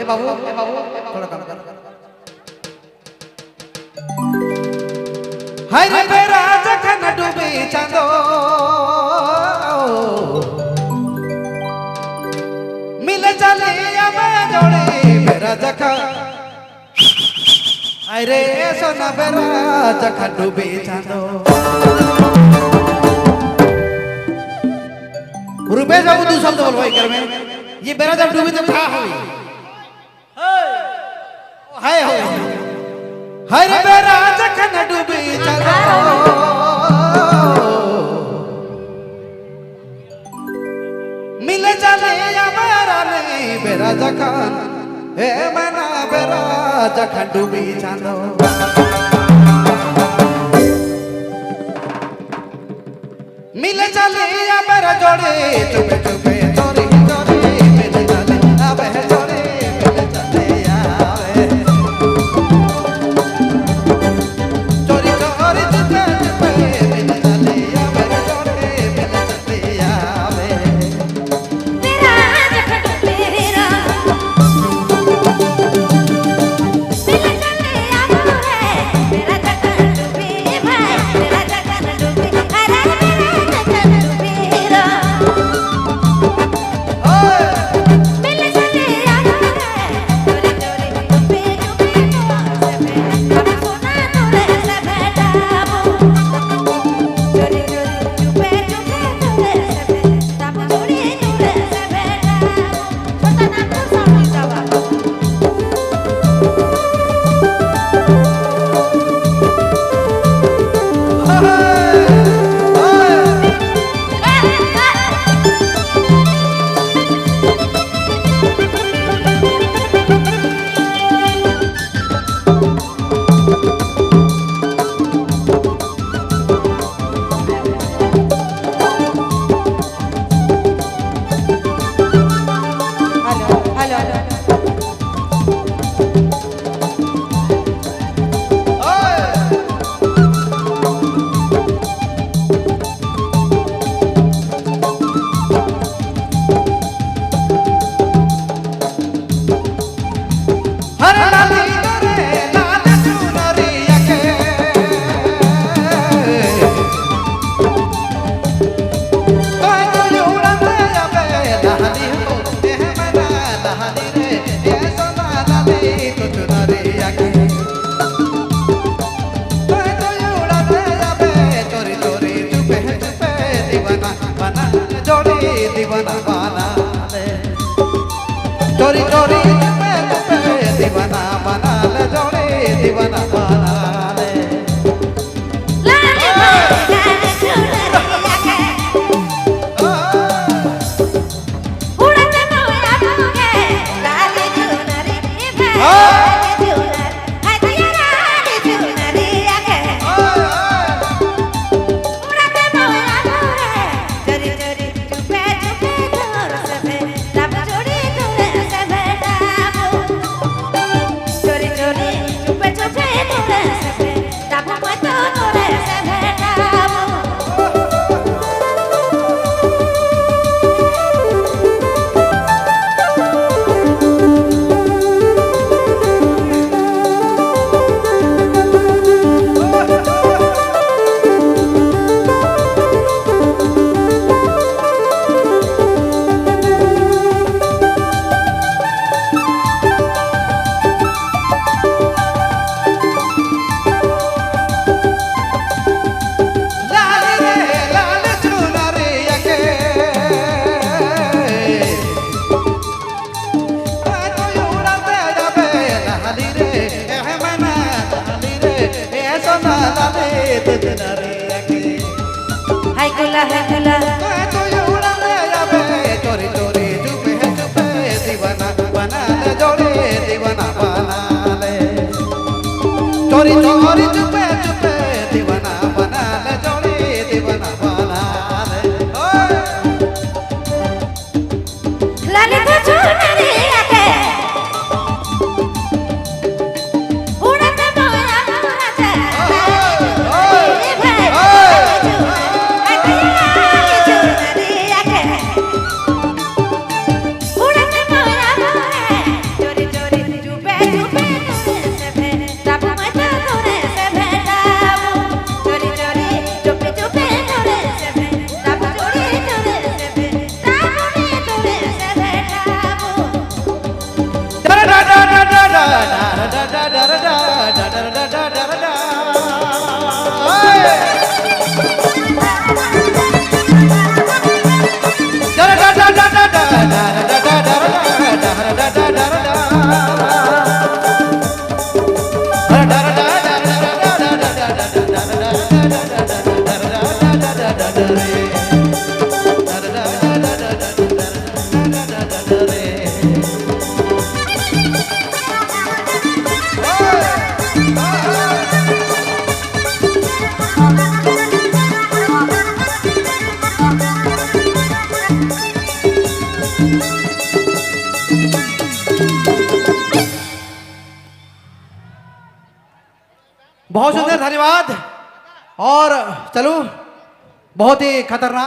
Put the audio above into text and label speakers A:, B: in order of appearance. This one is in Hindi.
A: बाबू थोड़ा काम कर। हाय रे मेरा जखन डूबी चांदो मिले चले अब जोड़े मेरा जखन हाय रे सोना मेरा जखन डूबी चांदो रुपए जाओ तू शब्द बोल भाई कर में ये मेरा जब डूबी तो क्या हुई हाय हो हाय रे मेरा जखन डूबी चांदो मिले चले या मेरा नहीं मेरा जखन ए मना मेरा जखन डूबी चांदो मिले चले या मेरा जोड़े चुपे चुपे चोरी चोरी मिले चले अब है जोड़े मिले चले आवे चोरी चोरी चुपे चुपे मिले चले अब है जोड़े मिले चले आवे
B: मेरा जखन मेरा मिले चले आवे मेरा जखन डूबे भाई मेरा जखन डूबे अरे
A: दीवाना बना ले चोरी चोरी चुपे चुपे दीवाना बना ले जोड़े दीवाना बना ले
B: लाले लाले चुनरिया के उड़ते मोया मोगे लाले चुनरी भाई चुनर हाय तेरा लाले चुनरिया के उड़ते मोया मोगे चोरी चोरी चुपे चुपे तोर से तब जोड़ी तोरे से बेटाबू चोरी चोरी चुपे चुपे तोरे से तब मैं तो तोरे से बेटाबू हाय कुला
A: तो ये उड़ाने जावे चोरी चोरी चुपे चुपे दीवाना बना ले जोड़े दीवाना बना ले चोरी चोरी चुपे चुपे दीवाना बना ले जोड़े दीवाना बना ले
B: लाले तो चुनरिया के उड़ते मोया मोगे लाले चुनरी भाई चुनर हाय तेरा लाले चुनरी
A: बहुत सुंदर, धन्यवाद। और चलो, बहुत ही खतरनाक